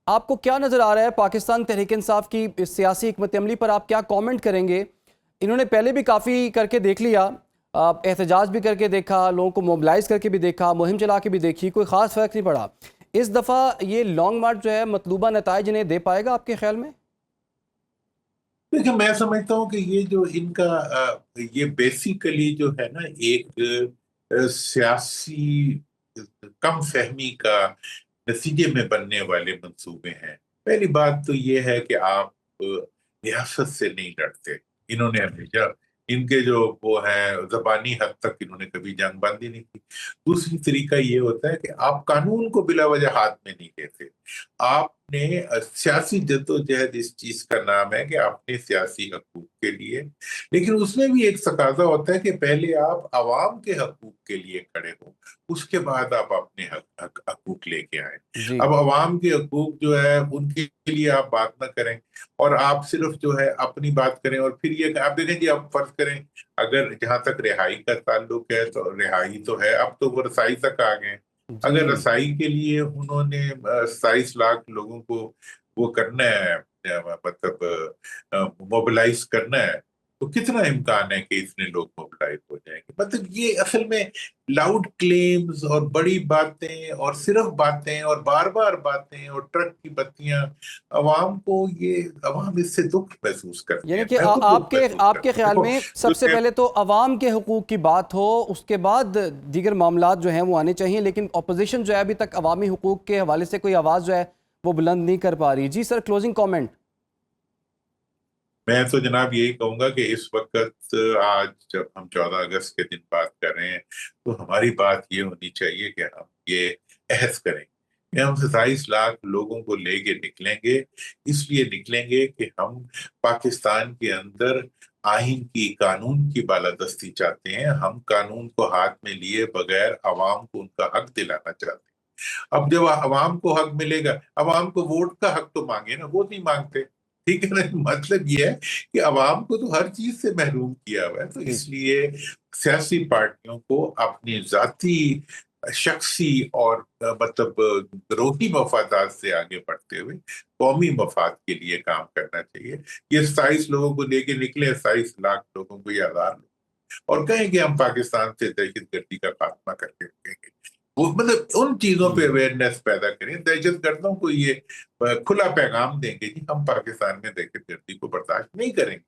آپ کو کیا نظر آ رہا ہے پاکستان تحریک انصاف کی اس سیاسی حکمت عملی پر؟ آپ کیا کامنٹ کریں گے؟ انہوں نے پہلے بھی کافی کر کے دیکھ لیا، احتجاج بھی کر کے دیکھا، لوگوں کو موبلائز کر کے بھی دیکھا، مہم چلا کے بھی دیکھی، کوئی خاص فرق نہیں پڑا. اس دفعہ یہ لانگ مارچ جو ہے مطلوبہ نتائج انہیں دے پائے گا آپ کے خیال میں؟ دیکھیں، میں سمجھتا ہوں کہ یہ جو ان کا یہ بیسیکلی جو ہے نا ایک سیاسی کم فہمی کا نتیجے میں بننے والے منصوبے ہیں. پہلی بات تو یہ ہے کہ آپ ریاست سے نہیں لڑتے. انہوں نے ہمیشہ ان کے جو وہ ہیں زبانی حد تک انہوں نے کبھی جنگ بندی نہیں کی. دوسری طریقہ یہ ہوتا ہے کہ آپ قانون کو بلا وجہ ہاتھ میں نہیں لیتے. آپ نے سیاسی جدوجہد اس چیز کا نام ہے کہ اپنے سیاسی حقوق کے لیے، لیکن اس میں بھی ایک تقاضا ہوتا ہے کہ پہلے آپ عوام کے حقوق کے لیے کھڑے ہوں، اس کے بعد آپ اپنے حقوق لے کے آئیں. جی اب عوام کے حقوق جو ہے ان کے لیے آپ بات نہ کریں اور آپ صرف جو ہے اپنی بات کریں. اور پھر یہ آپ دیکھیں جی، آپ فرض کریں اگر جہاں تک رہائی کا تعلق ہے تو رہائی تو ہے، اب تو وہ رسائی تک آ گئے. اگر جی رسائی کے لیے انہوں نے 27 لاکھ لوگوں کو وہ کرنا ہے، मतलब मोबिलाइज करना है, तो कितना इम्कान है कि इतने लोग मोबिलाइज हो जाएंगे। मतलब ये असल में लाउड क्लेम्स और बड़ी बातें और सिर्फ बातें और बार बार बातें और ट्रक की बत्तियां, अवाम इससे दुख महसूस करती यानी है। कि मैं खुद दुख महसूस आपके करता हूं। ख्याल देखो, में सबसे जो पहले तो अवाम के हुकूक की बात हो, उसके बाद दीगर मामलात जो हैं वो आने चाहिए, लेकिन अपोजिशन जो है अभी तक अवामी हुकूक के हवाले से कोई आवाज़ जो है वो बुलंद नहीं कर पा रही। जी सर, क्लोजिंग कमेंट। मैं तो जनाब यही कहूंगा कि इस वक्त आज जब हम 14 अगस्त के दिन बात कर रहे हैं, तो हमारी बात ये होनी चाहिए कि हम ये अहद करें कि हम 27 लाख लोगों को लेके निकलेंगे। इसलिए निकलेंगे कि हम पाकिस्तान के अंदर आइन की, कानून की बालादस्ती चाहते हैं। हम कानून को हाथ में लिए बगैर अवाम को उनका हक दिलाना चाहते हैं। अब जब अवाम को हक मिलेगा, अवाम को वोट का हक तो मांगे ना, वो नहीं मांगते। ठीक है ना। मतलब ये है कि अवाम को तो हर चीज से महरूम किया हुआ है। तो जी इसलिए सियासी पार्टियों को अपनी जाती, शख्सी और मतलब ग्रोही मफादात से आगे बढ़ते हुए कौमी मफाद के लिए काम करना चाहिए। ये 27 लोगों को लेके निकले, 27 लाख लोगों को ये आधार और कहें कि हम पाकिस्तान से दहशतगर्दी का खात्मा करके रखेंगे। वो मतलब उन चीजों पे अवेयरनेस पैदा करें। दहशतगर्दों को ये खुला पैगाम देंगे कि हम पाकिस्तान में दहशतगर्दी को बर्दाश्त नहीं करेंगे।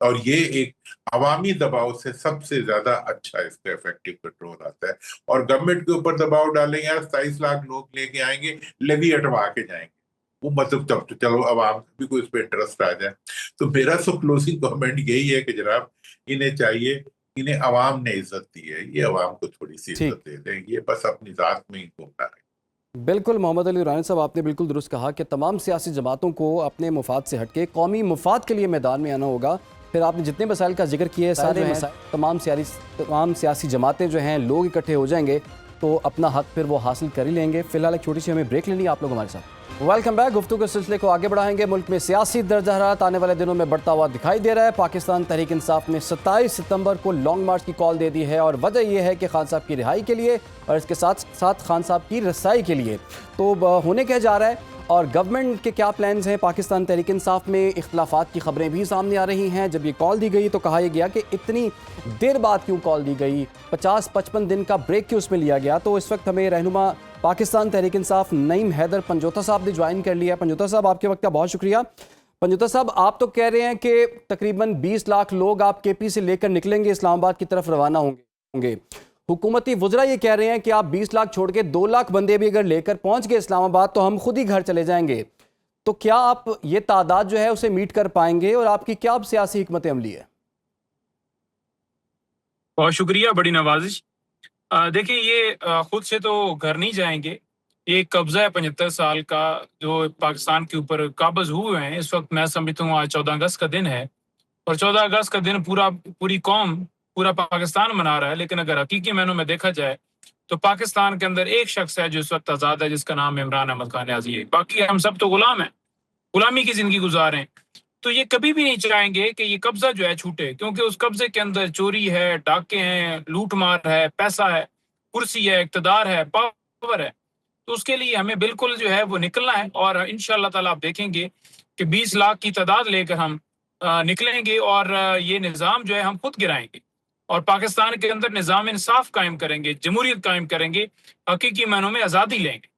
और ये एक अवामी दबाव से सबसे ज्यादा अच्छा इसका इफेक्टिव कंट्रोल आता है। और गवर्नमेंट के ऊपर दबाव डालेंगे, यार 27 लाख लोग लेके आएंगे, लेवी हटवा के जाएंगे, वो मतलब तब तो चलो अवाम को भी कोई इस पे इंटरेस्ट आ जाए। तो मेरा तो क्लोजिंग कमेंट यही है कि जनाब इन्हें चाहिए, इन्हें अवाम ने इज्जत दी है, ये अवाम को थोड़ी सी ठीक, इज्जत दे दें, ये बस अपनी जात में ही घूमना है। बिल्कुल मोहम्मद अली दुरानी साहब, आपने बिल्कुल दुरुस्त कहा कि तमाम सियासी जमातों को अपने मुफाद से हटके कौमी मुफाद के लिए मैदान में आना होगा। फिर आपने जितने मसाइल का जिक्र किया है, सारे तमाम सियासी जमातें जो हैं, लोग इकट्ठे हो जाएंगे तो अपना हक फिर वो हासिल कर ही लेंगे। फिलहाल एक छोटी सी हमें ब्रेक लेनी है। आप लोग हमारे साथ वेलकम बैक। गुफ्तगू के सिलसिले को आगे बढ़ाएंगे। मुल्क में सियासी दर्ज हरारत आने वाले दिनों में बढ़ता हुआ दिखाई दे रहा है। पाकिस्तान तहरीक इंसाफ ने 27 सितंबर को लॉन्ग मार्च की कॉल दे दी है और वजह यह है कि खान साहब की रिहाई के लिए और इसके साथ साथ खान साहब की रसाई के लिए। तो होने क्या जा रहा है और गवर्नमेंट के क्या प्लान्स हैं। पाकिस्तान तहरीक इंसाफ में इख्तलाफात की खबरें भी सामने आ रही हैं। जब ये कॉल दी गई तो कहा यह गया कि इतनी देर बाद क्यों कॉल दी गई, 50-55 दिन का ब्रेक क्यों उसमें लिया गया। तो इस वक्त हमें रहनुमा पाकिस्तान तहरीक इंसाफ नईम हैदर पंजोता साहब ने ज्वाइन कर लिया। पंजोता साहब, आपके वक्त का बहुत शुक्रिया। पंजोता साहब, आप तो कह रहे हैं कि तकरीबन 20 लाख लोग आप केपी से लेकर निकलेंगे, इस्लामाबाद की तरफ रवाना होंगे। हुकूमती वुज़रा ये कह रहे हैं कि आप 20 लाख छोड़ के 2 लाख बंदे भी अगर लेकर पहुंच गए इस्लामाबाद तो हम खुद ही घर चले जाएंगे। तो क्या आप ये तादाद जो है उसे मीट कर पाएंगे और आपकी क्या अब सियासी हिकमत अमली है? बहुत शुक्रिया, बड़ी नवाजिश। देखिए, ये खुद से तो घर नहीं जाएंगे। ये कब्जा है 75 साल का जो पाकिस्तान के ऊपर काबज हुए हैं। इस वक्त मैं समझता हूँ आज 14 अगस्त का दिन है और 14 अगस्त का दिन पूरी कौम, पूरा पाकिस्तान मना रहा है। लेकिन अगर हकीकी मायनों में देखा जाए तो पाकिस्तान के अंदर एक शख्स है जो इस वक्त आज़ाद है, जिसका नाम इमरान अहमद खान न्याजी है। बाकी हम सब तो गुलाम हैं, गुलामी की जिंदगी गुजार हैं। तो ये कभी भी नहीं चाहेंगे कि ये कब्जा जो है छूटे, क्योंकि उस कब्जे के अंदर चोरी है, डाके हैं, लूट मार है, पैसा है, कुर्सी है, इक्तदार है, पावर है। तो उसके लिए हमें बिल्कुल जो है वो निकलना है और इंशाअल्लाह ताला आप देखेंगे कि 20 लाख की तादाद लेकर हम निकलेंगे और ये निज़ाम जो है हम खुद गिराएंगे और पाकिस्तान के अंदर निज़ाम इंसाफ कायम करेंगे, जमहूरियत कायम करेंगे, हकीकी मायनों में आज़ादी लेंगे।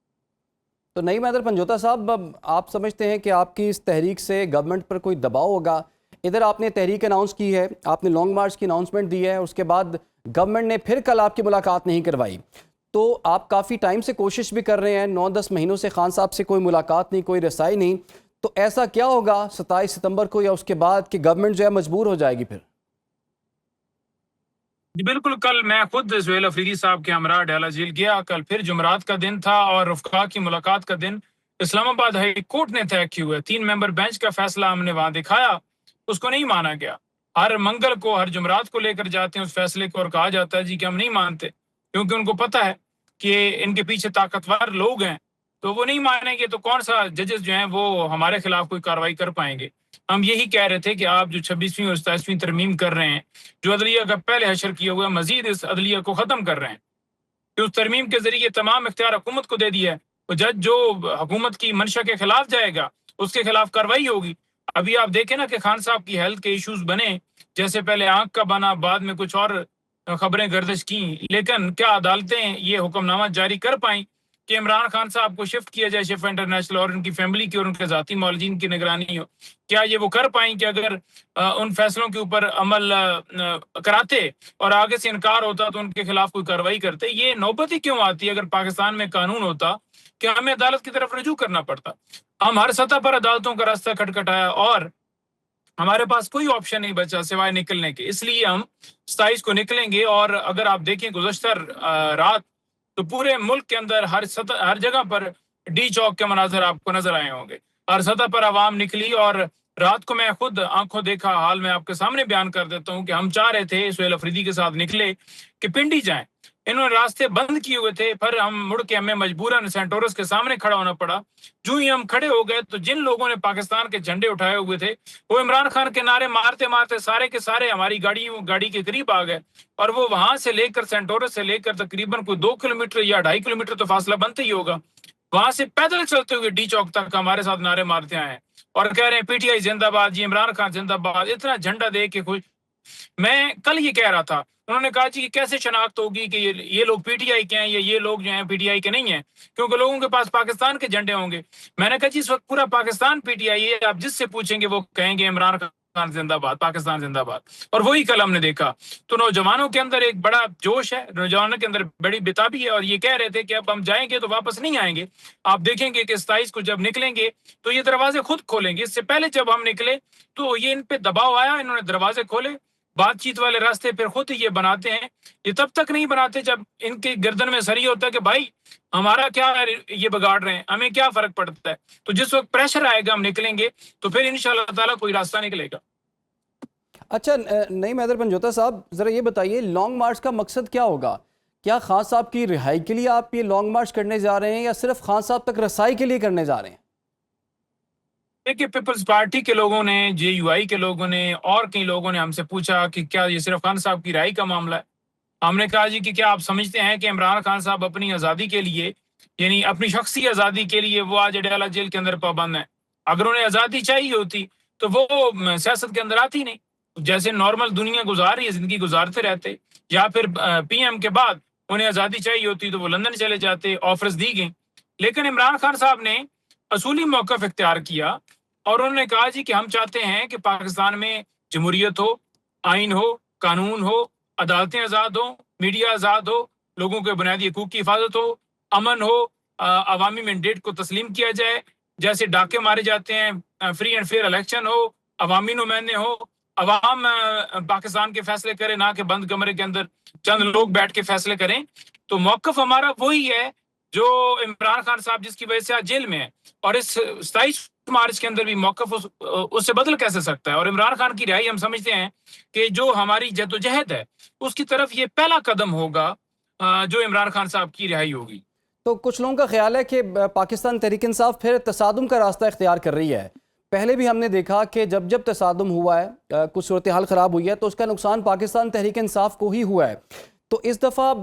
तो नईम हैदर पंजोता साहब, आप समझते हैं कि आपकी इस तहरीक से गवर्नमेंट पर कोई दबाव होगा? इधर आपने तहरीक अनाउंस की है, आपने लॉन्ग मार्च की अनाउंसमेंट दी है, उसके बाद गवर्नमेंट ने फिर कल आपकी मुलाकात नहीं करवाई। तो आप काफ़ी टाइम से कोशिश भी कर रहे हैं, 9-10 महीनों से खान साहब से कोई मुलाकात नहीं, कोई रसाई नहीं। तो ऐसा क्या होगा 27 सितंबर को या उसके बाद कि गवर्नमेंट जो है मजबूर हो जाएगी फिर? जी बिल्कुल, कल मैं खुद सुहेल अफरीदी साहब के हमरा डाला जेल गया। कल फिर जुमरात का दिन था और रफ़्का की मुलाकात का दिन इस्लामाबाद हाई कोर्ट ने तय किया हुआ। 3 मेंबर बेंच का फैसला हमने वहां दिखाया, उसको नहीं माना गया। हर मंगल को, हर जुमरात को लेकर जाते हैं उस फैसले को और कहा जाता है जी कि हम नहीं मानते, क्योंकि उनको पता है कि इनके पीछे ताकतवर लोग हैं, तो वो नहीं मानेंगे तो कौन सा जजेस जो हैं वो हमारे खिलाफ कोई कार्रवाई कर पाएंगे। हम यही कह रहे थे कि आप जो 26वीं और 27वीं तरमीम कर रहे हैं, जो अदलिया का पहले हशर किया हुआ, मजीद इस अदलिया को ख़त्म कर रहे हैं कि उस तरमीम के जरिए तमाम इख्तियार हुकूमत को दे दिया है। तो जज जो हुकूमत की मंशा के खिलाफ जाएगा اس کے خلاف کارروائی ہوگی۔ ابھی آپ دیکھیں نا کہ خان صاحب کی ہیلتھ کے ایشوز بنے، جیسے پہلے آنکھ کا بنا، بعد میں کچھ اور خبریں گردش کی، لیکن کیا عدالتیں یہ حکم نامہ جاری کر پائیں کہ عمران خان صاحب کو شفٹ کیا جائے شفا انٹرنیشنل اور ان کی فیملی کی اور ان کے ذاتی معالجین کی نگرانی ہو؟ کیا یہ وہ کر پائیں کہ اگر ان فیصلوں کے اوپر عمل کراتے اور آگے سے انکار ہوتا تو ان کے خلاف کوئی کارروائی کرتے؟ یہ نوبت ہی کیوں آتی اگر پاکستان میں قانون ہوتا کہ ہمیں عدالت کی طرف رجوع کرنا پڑتا؟ ہم ہر سطح پر عدالتوں کا راستہ کھٹکھٹایا اور ہمارے پاس کوئی آپشن نہیں بچا سوائے نکلنے کے، اس لیے ہم 27 کو نکلیں گے۔ اور اگر آپ دیکھیں گزشتہ رات تو پورے ملک کے اندر ہر جگہ پر ڈی چوک کے مناظر آپ کو نظر آئے ہوں گے، ہر سطح پر عوام نکلی، اور رات کو میں خود آنکھوں دیکھا حال میں آپ کے سامنے بیان کر دیتا ہوں کہ ہم چاہ رہے تھے سہیل افریدی کے ساتھ نکلے کہ پنڈی جائیں، انہوں نے راستے بند کیے ہوئے تھے، پھر ہم مڑ کے ہمیں مجبوراً سینٹورس کے سامنے کھڑا ہونا پڑا۔ جو ہی ہم کھڑے ہو گئے تو جن لوگوں نے پاکستان کے جھنڈے اٹھائے ہوئے تھے وہ عمران خان کے نعرے مارتے مارتے سارے کے سارے ہماری گاڑی کے قریب آ گئے، اور وہ وہاں سے لے کر سینٹورس سے لے کر تقریباً کوئی 2 کلومیٹر یا 2.5 کلومیٹر تو فاصلہ بنتا ہی ہوگا، وہاں سے پیدل چلتے ہوئے ڈی چوک تک ہمارے ساتھ نعرے مارتے آئے ہیں اور کہہ رہے ہیں پی ٹی آئی زندہ باد، جی عمران خان زندہ باد، اتنا جھنڈا دے کے خوش۔ میں کل یہ کہہ رہا تھا، انہوں نے کہا جی کہ کیسے شناخت ہوگی کہ یہ لوگ پی ٹی آئی کے ہیں یا یہ لوگ جو ہیں پی ٹی آئی کے نہیں ہیں، کیونکہ لوگوں کے پاس پاکستان کے جھنڈے ہوں گے۔ میں نے کہا جی اس وقت پورا پاکستان پی ٹی آئی ہے، آپ جس سے پوچھیں گے وہ کہیں گے عمران خان زندہ باد، پاکستان زندہ باد، اور وہی کل ہم نے دیکھا۔ تو نوجوانوں کے اندر ایک بڑا جوش ہے، نوجوانوں کے اندر بڑی بتابی ہے، اور یہ کہہ رہے تھے کہ اب ہم جائیں گے تو واپس نہیں آئیں گے۔ آپ دیکھیں گے کہ 27 کو جب نکلیں گے تو یہ دروازے خود کھولیں گے۔ اس سے پہلے جب ہم نکلے تو یہ ان پہ دباؤ آیا، انہوں نے دروازے کھولے، بات چیت والے راستے پھر خود ہی یہ بناتے ہیں۔ یہ تب تک نہیں بناتے جب ان کے گردن میں سر یہ ہوتا ہے کہ بھائی ہمارا کیا ہے، یہ بگاڑ رہے ہیں، ہمیں کیا فرق پڑتا ہے۔ تو جس وقت پریشر آئے گا ہم نکلیں گے تو پھر انشاءاللہ تعالیٰ کوئی راستہ نکلے گا۔ اچھا نعیم حیدر پنجوتا صاحب، ذرا یہ بتائیے لانگ مارچ کا مقصد کیا ہوگا؟ کیا خان صاحب کی رہائی کے لیے آپ یہ لانگ مارچ کرنے جا رہے ہیں یا صرف خان صاحب تک رسائی کے لیے کرنے جا رہے ہیں؟ دیکھیے پیپلز پارٹی کے لوگوں نے، جے یو آئی کے لوگوں نے اور کئی لوگوں نے ہم سے پوچھا کہ کیا یہ صرف خان صاحب کی رہائی کا معاملہ ہے؟ ہم نے کہا جی کہ کیا آپ سمجھتے ہیں کہ عمران خان صاحب اپنی آزادی کے لیے، یعنی اپنی شخصی آزادی کے لیے وہ آج اڈیالہ جیل کے اندر پابند ہیں؟ اگر انہیں آزادی چاہیے ہوتی تو وہ سیاست کے اندر آتی نہیں، جیسے نارمل دنیا گزار رہی ہے زندگی گزارتے رہتے، یا پھر پی ایم کے بعد انہیں آزادی چاہیے ہوتی تو وہ لندن چلے جاتے، آفرز دی گئیں۔ لیکن عمران خان صاحب نے اصولی موقف اختیار کیا اور انہوں نے کہا جی کہ ہم چاہتے ہیں کہ پاکستان میں جمہوریت ہو، آئین ہو، قانون ہو، عدالتیں آزاد ہوں، میڈیا آزاد ہو، لوگوں کے بنیادی حقوق کی حفاظت ہو، امن ہو، عوامی مینڈیٹ کو تسلیم کیا جائے، جیسے ڈاکے مارے جاتے ہیں، فری اینڈ فیئر الیکشن ہو، عوامی نمائندے ہو، عوام پاکستان کے فیصلے کرے، نہ کہ بند کمرے کے اندر چند لوگ بیٹھ کے فیصلے کریں۔ تو موقف ہمارا وہی ہے جو عمران خان صاحب جس کی وجہ سے آج جیل میں ہے، اور اس 27 مارچ کے اندر بھی موقف اس سے بدل کیسے سکتا ہے؟ اور عمران خان کی رہائی ہم سمجھتے ہیں کہ جو ہماری جدوجہد ہے اس کی طرف یہ پہلا قدم ہوگا جو عمران خان صاحب کی رہائی ہوگی۔ تو کچھ لوگوں کا خیال ہے کہ پاکستان تحریک انصاف پھر تصادم کا راستہ اختیار کر رہی ہے۔ پہلے بھی ہم نے دیکھا کہ جب تصادم ہوا ہے، کچھ صورتحال خراب ہوئی ہے تو اس کا نقصان پاکستان تحریک انصاف کو ہی ہوا ہے۔ تو اس دفعہ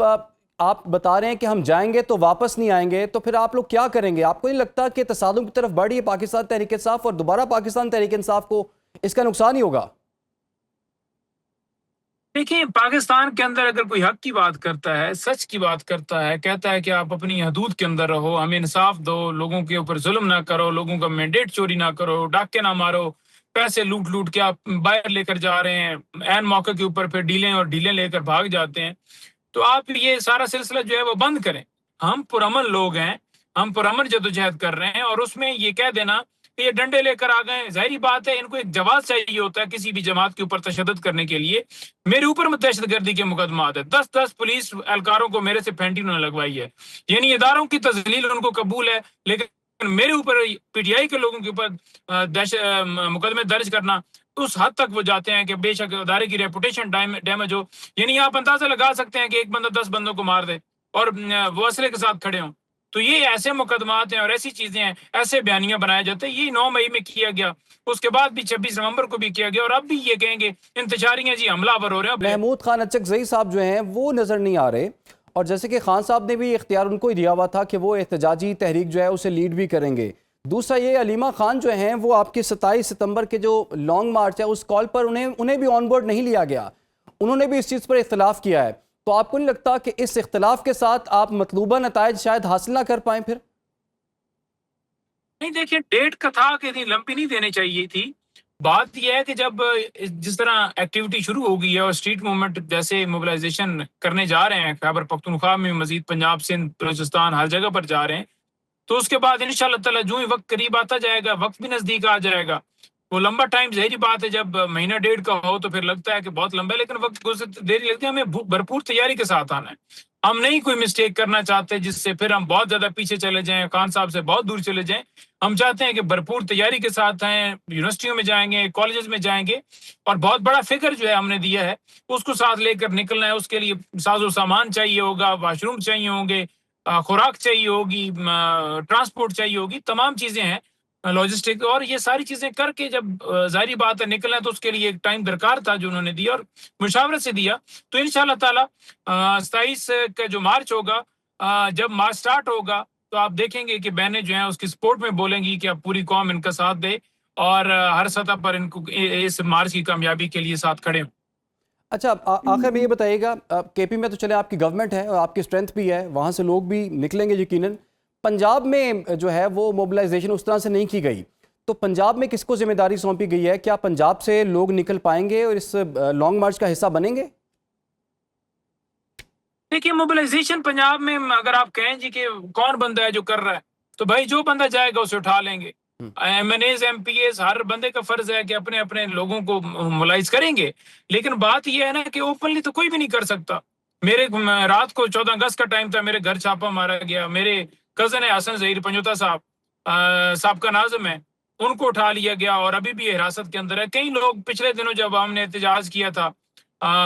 آپ بتا رہے ہیں کہ ہم جائیں گے تو واپس نہیں آئیں گے، تو پھر آپ لوگ کیا کریں گے؟ آپ کو نہیں لگتا کہ تصادم کی طرف بڑھی ہے پاکستان تحریک انصاف اور دوبارہ پاکستان تحریک انصاف کو اس کا نقصان ہی ہوگا؟ دیکھیں پاکستان کے اندر اگر کوئی حق کی بات کرتا ہے، سچ کی بات کرتا ہے، کہتا ہے کہ آپ اپنی حدود کے اندر رہو، ہمیں انصاف دو، لوگوں کے اوپر ظلم نہ کرو، لوگوں کا مینڈیٹ چوری نہ کرو، ڈاکے نہ مارو، پیسے لوٹ کے آپ باہر لے کر جا رہے ہیں، عین موقع کے اوپر پھر ڈیلیں لے کر بھاگ جاتے ہیں، تو آپ یہ سارا سلسلہ جو ہے وہ بند کریں۔ ہم پرامن لوگ ہیں، ہم پرامن جدوجہد کر رہے ہیں، اور اس میں یہ کہہ دینا کہ یہ ڈنڈے لے کر آ گئے، ظاہری بات ہے ان کو ایک جواز چاہیے ہوتا ہے کسی بھی جماعت کے اوپر تشدد کرنے کے لیے۔ میرے اوپر دہشت گردی کے مقدمات ہے، 10 پولیس اہلکاروں کو میرے سے پینٹی انہوں نے لگوائی ہے، یعنی اداروں کی تذلیل ان کو قبول ہے، لیکن میرے اوپر پی ٹی آئی کے لوگوں کے اوپر مقدمے درج کرنا اس حد تک وہ جاتے ہیں کہ بے شک ادارے کی ریپوٹیشن ڈیمیج ہو۔ یعنی آپ اندازہ لگا سکتے ہیں کہ ایک بندہ 10 بندوں کو مار دے اور وہ اسلحے کے ساتھ کھڑے ہوں، تو یہ ایسے مقدمات ہیں اور ایسی چیزیں ہیں، ایسے بیانیاں بنایا جاتے ہیں۔ یہ 9 مئی میں کیا گیا، اس کے بعد بھی 26 نومبر کو بھی کیا گیا، اور اب بھی یہ کہیں گے انتشاری ہیں جی، حملہ آور ہو رہے ہیں۔ محمود خان اچکزئی صاحب جو ہیں وہ نظر نہیں آ رہے، اور جیسے کہ خان صاحب نے بھی اختیار ان کو ہی دیا ہوا تھا کہ وہ احتجاجی تحریک جو ہے اسے لیڈ بھی کریں گے، دوسرا یہ علیمہ خان جو ہیں وہ آپ کے 27 ستمبر کے جو لانگ مارچ ہے اس کال پر انہیں بھی آن بورڈ نہیں لیا گیا، انہوں نے بھی اس چیز پر اختلاف کیا ہے، تو آپ کو نہیں لگتا کہ اس اختلاف کے ساتھ آپ مطلوبہ نتائج شاید حاصل نہ کر پائیں پھر؟ نہیں دیکھیں، ڈیٹ کا تھا کہ اتنی لمبی نہیں دینے چاہیے تھی. بات یہ ہے کہ جب جس طرح ایکٹیویٹی شروع ہو گئی ہے اور اسٹریٹ موومنٹ جیسے موبلائزیشن کرنے جا رہے ہیں خیبر پختونخوا میں، مزید پنجاب سندھ بلوچستان ہر جگہ پر جا رہے ہیں، تو اس کے بعد انشاءاللہ تعالیٰ جو ہی وقت قریب آتا جائے گا، وقت بھی نزدیک آ جائے گا. وہ لمبا ٹائم ظاہری بات ہے، جب مہینہ ڈیڑھ کا ہو تو پھر لگتا ہے کہ بہت لمبا ہے، لیکن وقت دیری لگتی ہے. ہمیں بھرپور تیاری کے ساتھ آنا ہے. ہم نہیں کوئی مسٹیک کرنا چاہتے جس سے پھر ہم بہت زیادہ پیچھے چلے جائیں، خان صاحب سے بہت دور چلے جائیں. ہم چاہتے ہیں کہ بھرپور تیاری کے ساتھ ہیں، یونیورسٹیوں میں جائیں گے، کالجز میں جائیں گے، اور بہت بڑا فگر جو ہے ہم نے دیا ہے اس کو ساتھ لے کر نکلنا ہے. اس کے لیے ساز و سامان چاہیے ہوگا، واش روم چاہیے ہوں گے، خوراک چاہیے ہوگی، ٹرانسپورٹ چاہیے ہوگی، تمام چیزیں ہیں لاجسٹک، اور یہ ساری چیزیں کر کے جب ظاہری بات ہے نکلنا ہے تو اس کے لیے ایک ٹائم درکار تھا جو انہوں نے دیا اور مشاورت سے دیا. تو انشاءاللہ تعالی 27 کا جو مارچ ہوگا، جب مارچ سٹارٹ ہوگا تو آپ دیکھیں گے کہ بہنیں جو ہیں اس کی سپورٹ میں بولیں گی کہ اب پوری قوم ان کا ساتھ دے اور ہر سطح پر ان کو اس مارچ کی کامیابی کے لیے ساتھ کھڑے ہوں. اچھا آخر میں یہ بتائیے گا، کے پی میں تو چلے آپ کی گورنمنٹ ہے اور آپ کی اسٹرینتھ بھی ہے، وہاں سے لوگ بھی نکلیں گے یقیناً. پنجاب میں جو ہے وہ موبلائزیشن اس طرح سے نہیں کی گئی، تو پنجاب میں کس کو ذمہ داری سونپی گئی ہے؟ کیا پنجاب سے لوگ نکل پائیں گے اور اس لانگ مارچ کا حصہ بنیں گے؟ دیکھیے، موبلائزیشن پنجاب میں اگر آپ کہیں جی کہ کون بندہ ہے جو کر رہا ہے، تو بھائی جو بندہ جائے گا اسے اٹھا لیں گے. MNAs, MPAs, ہر بندے کا فرض ہے کہ اپنے اپنے لوگوں کو موبلائز کریں گے. لیکن بات یہ ہے نا کہ اوپنلی تو کوئی بھی نہیں کر سکتا. میرے رات کو 14 اگست کا ٹائم تھا، میرے گھر چھاپا مارا گیا. میرے کزن ہے حسن ظہیر پنجوتا صاحب، سابقہ ناظم ہے، ان کو اٹھا لیا گیا اور ابھی بھی حراست کے اندر ہے. کئی لوگ پچھلے دنوں جب ہم نے احتجاج کیا تھا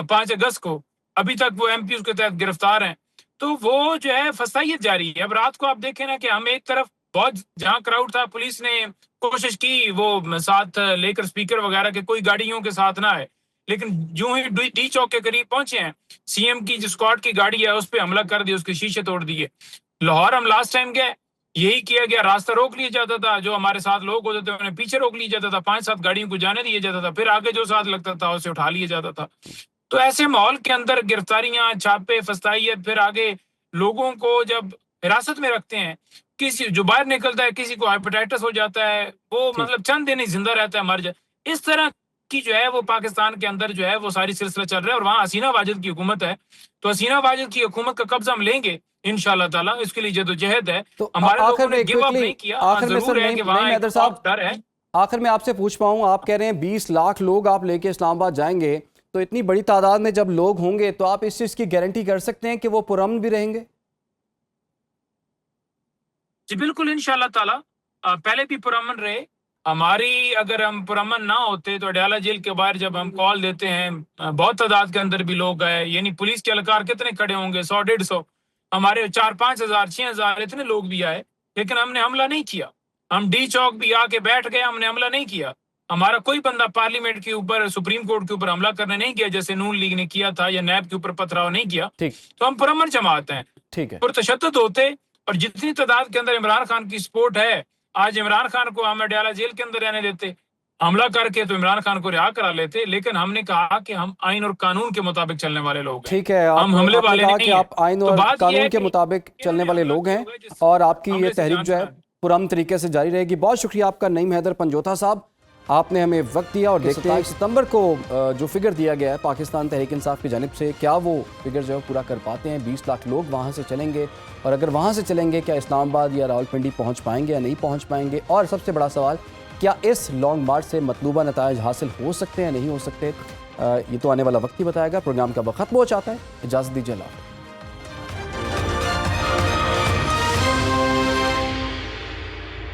5 اگست کو، ابھی تک وہ ایم پیز کے تحت گرفتار ہیں. تو وہ جو ہے فسائیت جاری ہے. اب رات کو آپ دیکھیں نا کہ ہم ایک طرف بہت جہاں کراؤڈ تھا، پولیس نے کوشش کی وہ ساتھ لے کر اسپیکر وغیرہ کے کوئی گاڑیوں کے ساتھ نہ آئے، لیکن جو ہی ڈی چوک کے قریب پہنچے ہیں، سی ایم کی جو اسکواڈ کی گاڑی ہے اس پہ حملہ کر دیا، اس کے شیشے توڑ دیے. لاہور ہم لاسٹ ٹائم گئے، یہی کیا گیا، راستہ روک لیا جاتا تھا، جو ہمارے ساتھ لوگ ہوتے تھے انہیں پیچھے روک لیا جاتا تھا، 5-7 گاڑیوں کو جانے دیا جاتا تھا، پھر آگے جو ساتھ لگتا تھا اسے اٹھا لیا جاتا تھا. تو ایسے ماحول کے اندر گرفتاریاں، چھاپے، فسائیت، پھر آگے لوگوں کو جب حراست میں رکھتے ہیں، کسی جو باہر نکلتا ہے کسی کو ہیپیٹائٹس ہو جاتا ہے، وہ مطلب چند دن ہی زندہ رہتا ہے، مر جائے. اس طرح کی جو ہے وہ پاکستان کے اندر جو ہے وہ ساری سلسلہ چل رہا ہے، اور وہاں حسینہ واجد کی حکومت ہے. تو حسینہ واجد کی حکومت کا قبضہ ہم لیں گے انشاءاللہ تعالیٰ. اس کے لیے جدوجہد ہے. تو ہمارے آخر لوگوں میں نے گیو اپ کوئکلی نہیں کیا. آخر میں سر ضرور ہے کہ وہاں میدر ایک صاحب، ڈر ہے. آخر میں آپ سے پوچھ پاؤں، آپ کہہ رہے ہیں 20 لاکھ لوگ آپ لے کے اسلام آباد جائیں گے، تو اتنی بڑی تعداد میں جب لوگ ہوں گے تو آپ اس چیز کی گارنٹی کر سکتے ہیں کہ وہ پرامن بھی رہیں گے؟ جی بالکل، انشاءاللہ تعالیٰ پہلے بھی پرامن رہے. ہماری اگر ہم پرامن نہ ہوتے تو اڈیالہ جیل کے باہر جب ہم کال دیتے ہیں، بہت تعداد کے اندر بھی لوگ آئے، یعنی پولیس کے اہلکار کتنے کھڑے ہوں گے، 100-150، ہمارے 4-5 ہزار 6 ہزار اتنے لوگ بھی آئے، لیکن ہم نے حملہ نہیں کیا. ہم ڈی چوک بھی آ کے بیٹھ گئے، ہم نے حملہ نہیں کیا. ہمارا کوئی بندہ پارلیمنٹ کے اوپر، سپریم کورٹ کے اوپر حملہ کرنے نہیں گیا جیسے نون لیگ نے کیا تھا، یا نیب کے اوپر پتھراؤ نہیں کیا. ٹھیک تو ہم پرامن جماعت ہیں. ٹھیک ہے. پرتشدد ہوتے اور جتنی تعداد کے اندر عمران خان کی سپورٹ ہے، آج عمران خان کو ہم اڈیالہ جیل کے اندر رہنے دیتے، حملہ کر کے تو عمران خان کو رہا کرا لیتے. لیکن ہم نے کہا کہ ہم آئین اور قانون کے مطابق چلنے والے لوگ ہیں. ٹھیک ہے، ہم حملے آپ نے والے کہا نہیں کہ ہیں. آپ آئین اور قانون کے مطابق چلنے والے لوگ ہیں اور آپ کی یہ تحریک جو ہے پرامن طریقے سے جاری رہے گی. بہت شکریہ آپ کا نعیم حیدر پنجوتا صاحب، آپ نے ہمیں وقت دیا. اور دیکھتے ہیں 27 ستمبر کو جو فگر دیا گیا ہے پاکستان تحریک انصاف کی جانب سے، کیا وہ فگر جو ہے پورا کر پاتے ہیں. 20 لاکھ لوگ وہاں سے چلیں گے، اور اگر وہاں سے چلیں گے کیا اسلام آباد یا راولپنڈی پہنچ پائیں گے یا نہیں پہنچ پائیں گے. اور سب سے بڑا سوال، کیا اس لانگ مارچ سے مطلوبہ نتائج حاصل ہو سکتے ہیں یا نہیں ہو سکتے، یہ تو آنے والا وقت ہی بتائے گا. پروگرام کا وقت ختم ہو جاتا ہے، اجازت دیجیے اللہ.